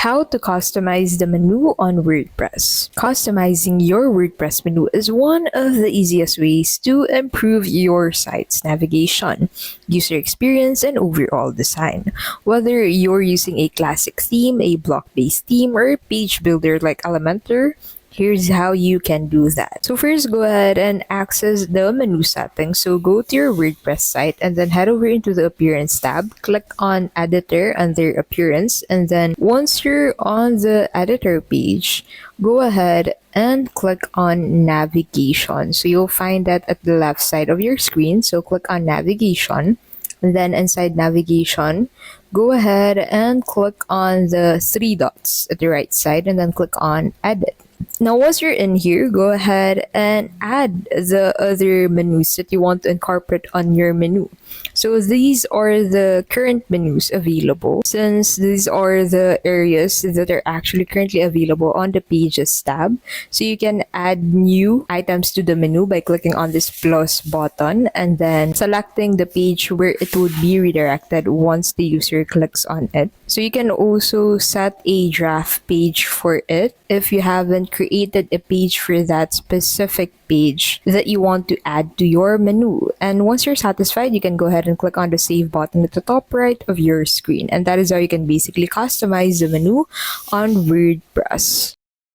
How to customize the menu on WordPress. Customizing your WordPress menu is one of the easiest ways to improve your site's navigation, user experience, and overall design. Whether you're using a classic theme, a block-based theme, or a page builder like Elementor, here's how you can do that. So first, go ahead and access the menu settings. So go to your WordPress site and then head over into the Appearance tab. Click on Editor under Appearance. And then once you're on the Editor page, go ahead and click on Navigation. So you'll find that at the left side of your screen. So click on Navigation. And then inside Navigation, go ahead and click on the three dots at the right side and then click on Edit. Now, once you're in here, go ahead and add the other menus that you want to incorporate on your menu. So these are the current menus available, since these are the areas that are actually currently available on the Pages tab. So you can add new items to the menu by clicking on this plus button and then selecting the page where it would be redirected once the user clicks on it. So you can also set a draft page for it if you haven't created a page for that specific page that you want to add to your menu. And once you're satisfied, you can go ahead and click on the save button at the top right of your screen. And that is how you can basically customize the menu on WordPress.